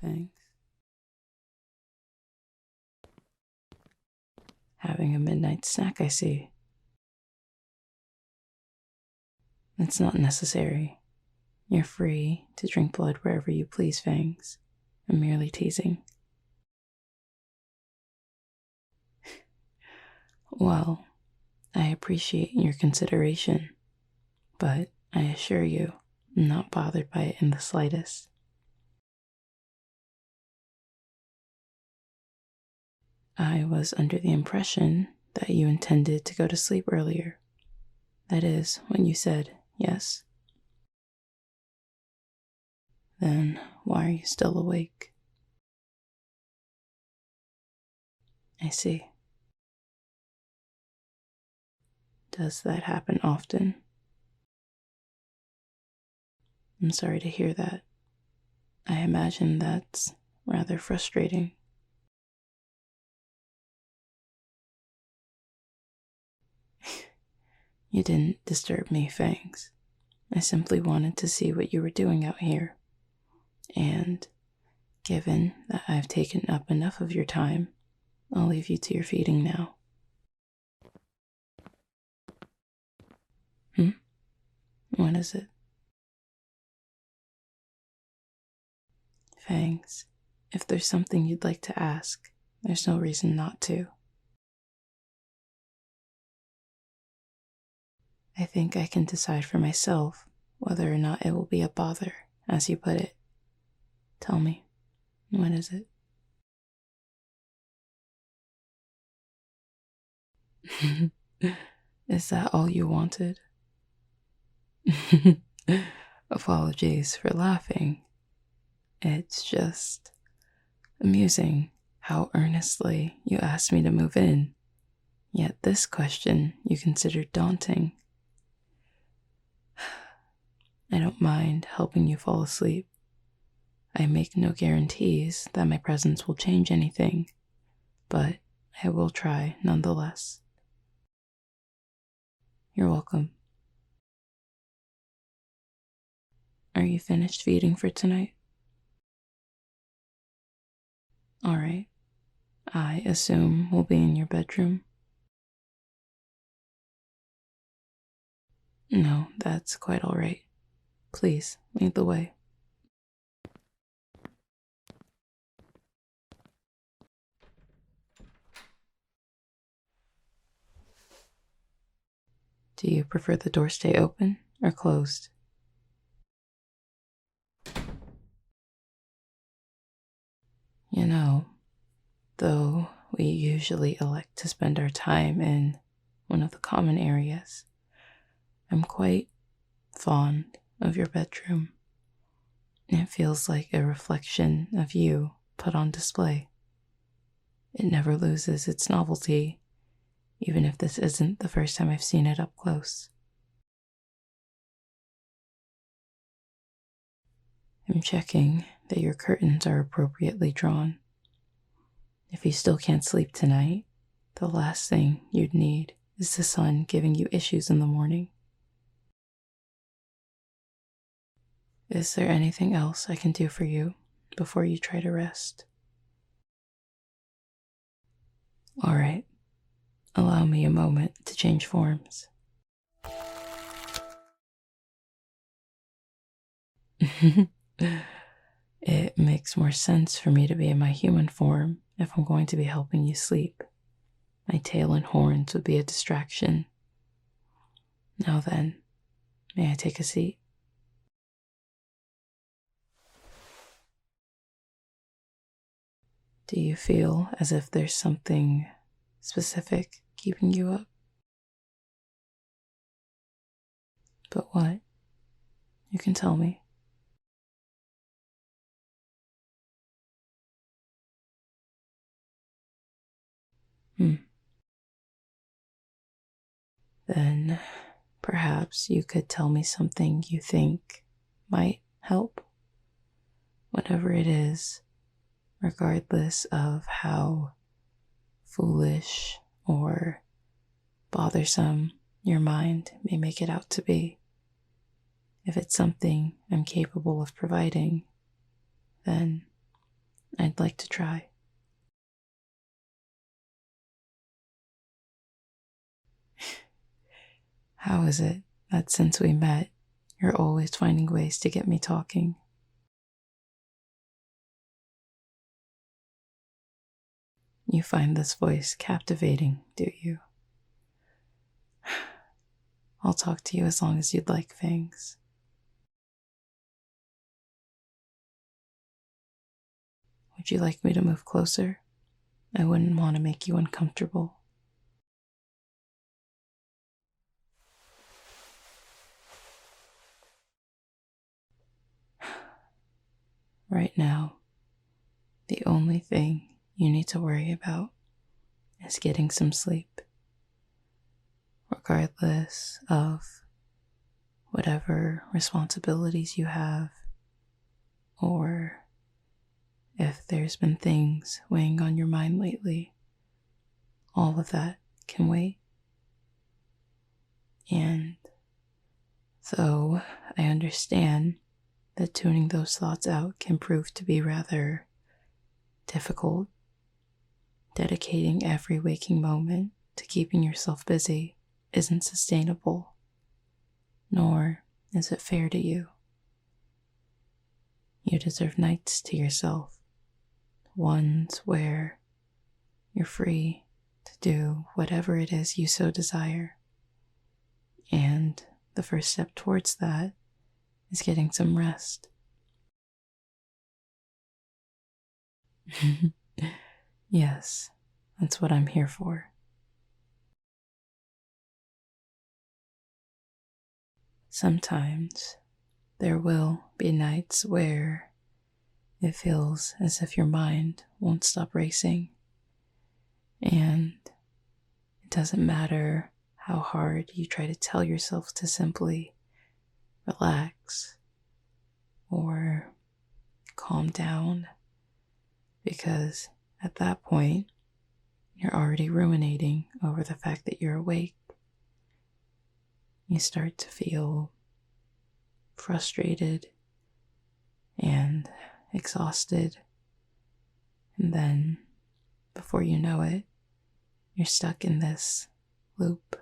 Thanks. Having a midnight snack, I see. It's not necessary. You're free to drink blood wherever you please, Fangs. I'm merely teasing. Well, I appreciate your consideration, but I assure you, I'm not bothered by it in the slightest. I was under the impression that you intended to go to sleep earlier. That is, when you said yes. Then why are you still awake? I see. Does that happen often? I'm sorry to hear that. I imagine that's rather frustrating. You didn't disturb me, Fangs. I simply wanted to see what you were doing out here. And given that I've taken up enough of your time, I'll leave you to your feeding now. What is it? Fangs, if there's something you'd like to ask, there's no reason not to. I think I can decide for myself whether or not it will be a bother, as you put it. Tell me, what is it? Is that all you wanted? Apologies for laughing. It's just amusing how earnestly you asked me to move in, yet this question you considered daunting. I don't mind helping you fall asleep. I make no guarantees that my presence will change anything, but I will try nonetheless. You're welcome. Are you finished feeding for tonight? Alright. I assume we'll be in your bedroom? No, that's quite alright. Please, lead the way. Do you prefer the door stay open or closed? You know, though we usually elect to spend our time in one of the common areas, I'm quite fond of your bedroom. It feels like a reflection of you put on display. It never loses its novelty, even if this isn't the first time I've seen it up close. I'm checking that your curtains are appropriately drawn. If you still can't sleep tonight, the last thing you'd need is the sun giving you issues in the morning. Is there anything else I can do for you before you try to rest? Alright, allow me a moment to change forms. It makes more sense for me to be in my human form if I'm going to be helping you sleep. My tail and horns would be a distraction. Now then, may I take a seat? Do you feel as if there's something specific keeping you up? But what? You can tell me. Then perhaps you could tell me something you think might help. Whatever it is, regardless of how foolish or bothersome your mind may make it out to be. If it's something I'm capable of providing, then I'd like to try. How is it that since we met, you're always finding ways to get me talking? You find this voice captivating, do you? I'll talk to you as long as you'd like, Fangs. Would you like me to move closer? I wouldn't want to make you uncomfortable. Right now, the only thing you need to worry about is getting some sleep, regardless of whatever responsibilities you have, or if there's been things weighing on your mind lately. All of that can wait. And though I understand that tuning those thoughts out can prove to be rather difficult, dedicating every waking moment to keeping yourself busy isn't sustainable, nor is it fair to you. You deserve nights to yourself, ones where you're free to do whatever it is you so desire. And the first step towards that is getting some rest. Yes, that's what I'm here for. Sometimes there will be nights where it feels as if your mind won't stop racing, and it doesn't matter how hard you try to tell yourself to simply relax or calm down, because at that point, you're already ruminating over the fact that you're awake. You start to feel frustrated and exhausted, and then, before you know it, you're stuck in this loop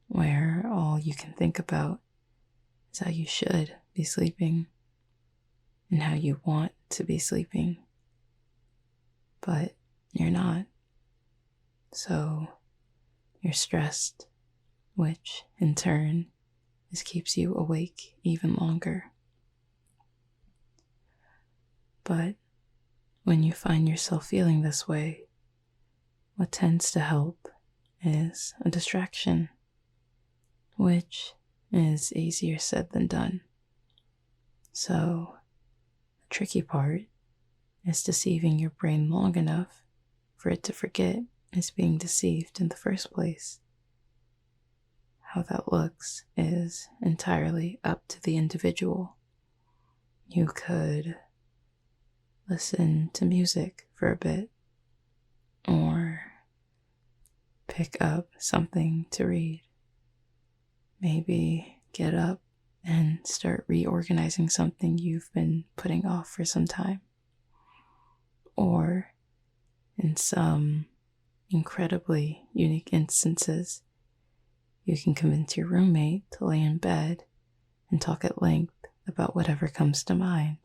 where all you can think about is how you should be sleeping and how you want to be sleeping, but you're not. So you're stressed, which in turn keeps you awake even longer. But when you find yourself feeling this way, what tends to help is a distraction, which is easier said than done. So the tricky part is deceiving your brain long enough for it to forget it's being deceived in the first place. How that looks is entirely up to the individual. You could listen to music for a bit, or pick up something to read. Maybe get up and start reorganizing something you've been putting off for some time. Or, in some incredibly unique instances, you can convince your roommate to lay in bed and talk at length about whatever comes to mind.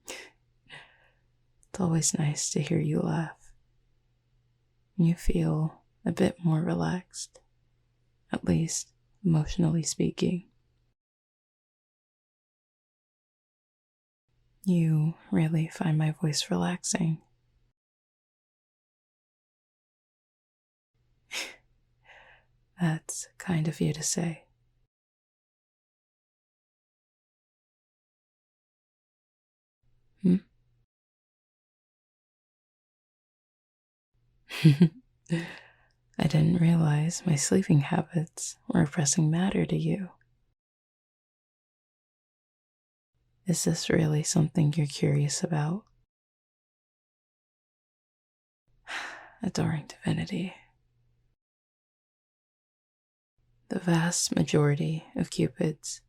It's always nice to hear you laugh. You feel a bit more relaxed, at least emotionally speaking. You really find my voice relaxing. That's kind of you to say. Hmm? I didn't realize my sleeping habits were a pressing matter to you. Is this really something you're curious about? Adoring divinity. The vast majority of Cupids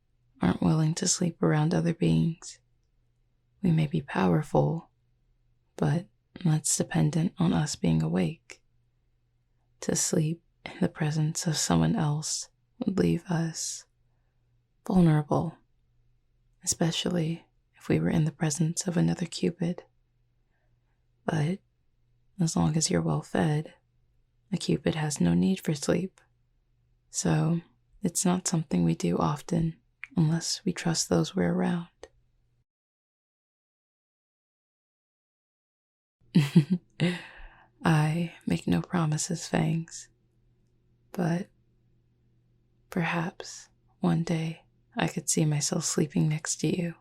aren't willing to sleep around other beings. We may be powerful, but that's dependent on us being awake. To sleep in the presence of someone else would leave us vulnerable, especially if we were in the presence of another Cupid. But as long as you're well fed, a Cupid has no need for sleep. So it's not something we do often unless we trust those we're around. I make no promises, Fangs, but perhaps one day I could see myself sleeping next to you,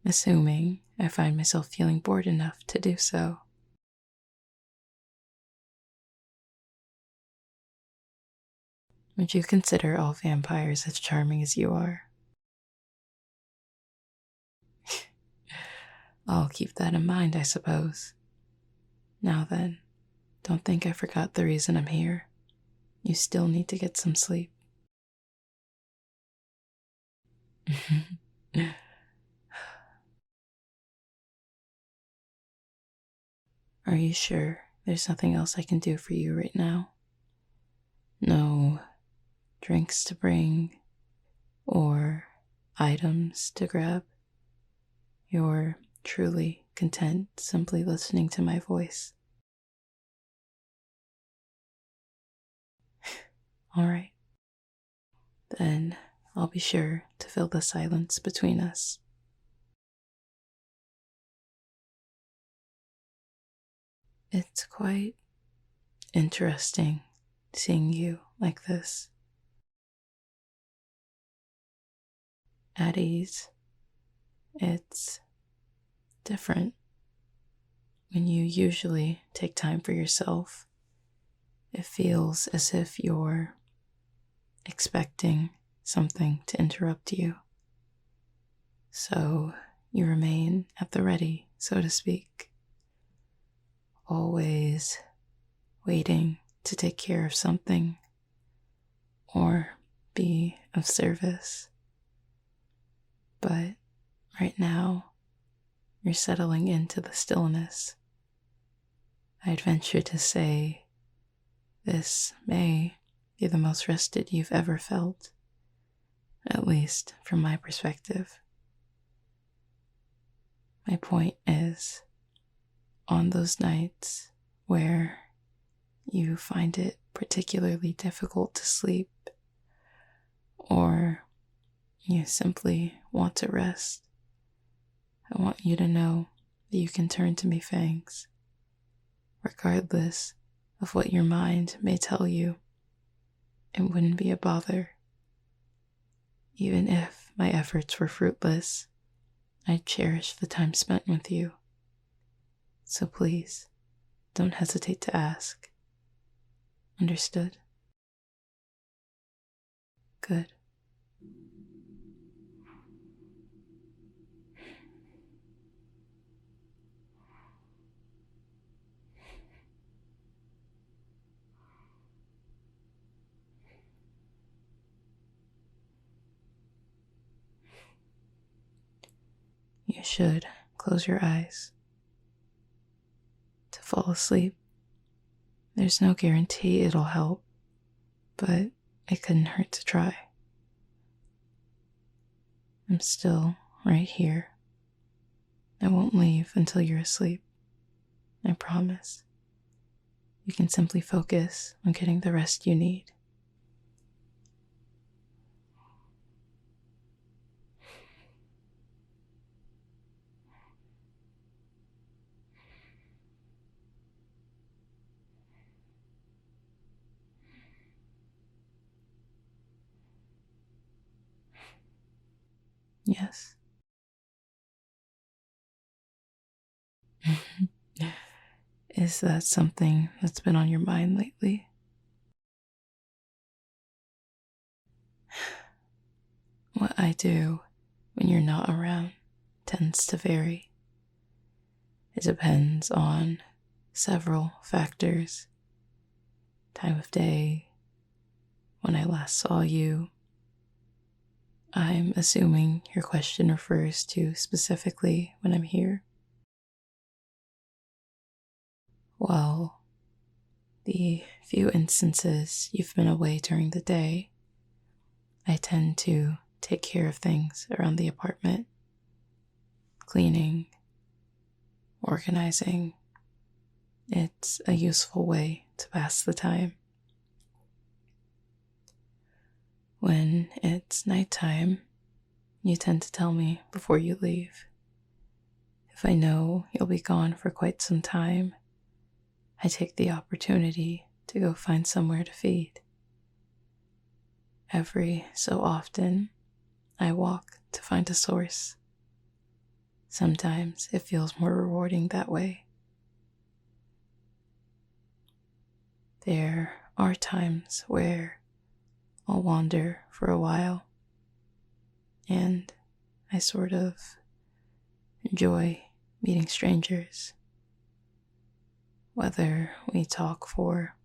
assuming I find myself feeling bored enough to do so. Would you consider all vampires as charming as you are? I'll keep that in mind, I suppose. Now then, don't think I forgot the reason I'm here. You still need to get some sleep. Are you sure there's nothing else I can do for you right now? No drinks to bring or items to grab? You're truly content simply listening to my voice? All right. Then I'll be sure to fill the silence between us. It's quite interesting seeing you like this. At ease. It's different. When you usually take time for yourself, it feels as if you're expecting something to interrupt you. So you remain at the ready, so to speak, always waiting to take care of something or be of service. But right now, you're settling into the stillness. I'd venture to say this may be the most rested you've ever felt, at least from my perspective. My point is, on those nights where you find it particularly difficult to sleep, or you simply want to rest, I want you to know that you can turn to me, Fangs. Regardless of what your mind may tell you, it wouldn't be a bother. Even if my efforts were fruitless, I'd cherish the time spent with you. So please, don't hesitate to ask. Understood? Good. You should close your eyes to fall asleep. There's no guarantee it'll help, but it couldn't hurt to try. I'm still right here. I won't leave until you're asleep. I promise. You can simply focus on getting the rest you need. Yes. Is that something that's been on your mind lately? What I do when you're not around tends to vary. It depends on several factors: time of day, when I last saw you, I'm assuming your question refers to specifically when I'm here. Well, the few instances you've been away during the day, I tend to take care of things around the apartment. Cleaning, organizing. It's a useful way to pass the time. When it's nighttime, you tend to tell me before you leave. If I know you'll be gone for quite some time, I take the opportunity to go find somewhere to feed. Every so often, I walk to find a source. Sometimes it feels more rewarding that way. There are times where I'll wander for a while, and I sort of enjoy meeting strangers. Whether we talk for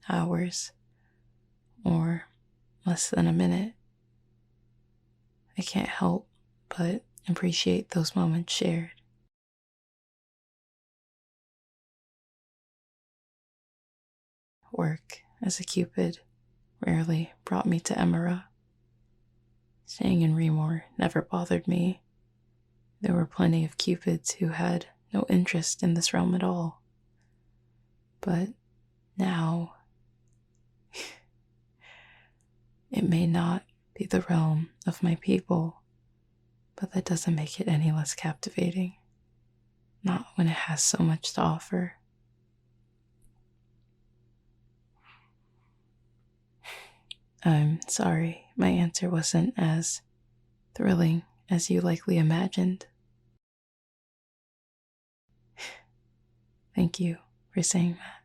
hours or less than a minute, I can't help but appreciate those moments shared. Work as a Cupid rarely brought me to Emera. Staying in Remor never bothered me. There were plenty of Cupids who had no interest in this realm at all. But now, it may not be the realm of my people, but that doesn't make it any less captivating. Not when it has so much to offer. I'm sorry my answer wasn't as thrilling as you likely imagined. Thank you for saying that.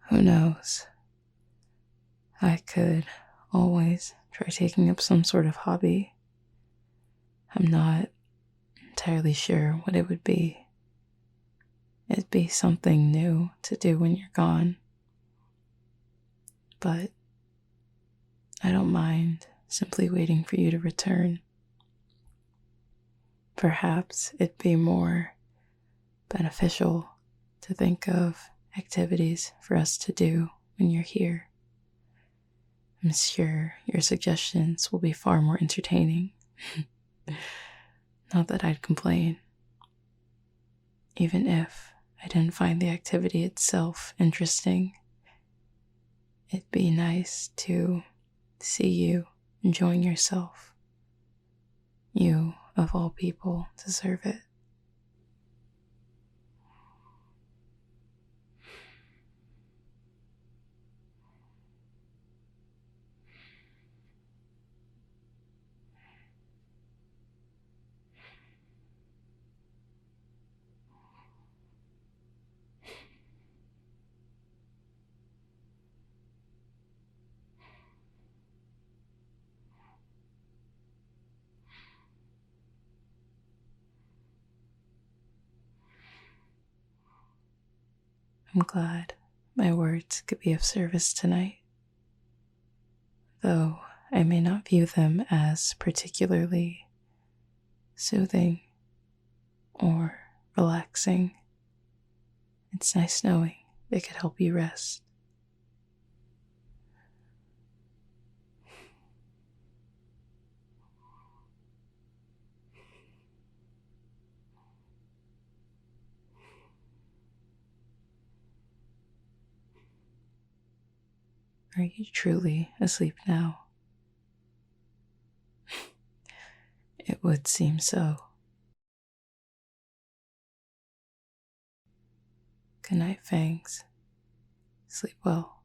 Who knows? I could always try taking up some sort of hobby. I'm not entirely sure what it would be. It'd be something new to do when you're gone. But I don't mind simply waiting for you to return. Perhaps it'd be more beneficial to think of activities for us to do when you're here. I'm sure your suggestions will be far more entertaining. Not that I'd complain. Even if I didn't find the activity itself interesting, it'd be nice to see you enjoying yourself. You, of all people, deserve it. I'm glad my words could be of service tonight, though I may not view them as particularly soothing or relaxing. It's nice knowing they could help you rest. Are you truly asleep now? It would seem so. Good night, Fangs. Sleep well.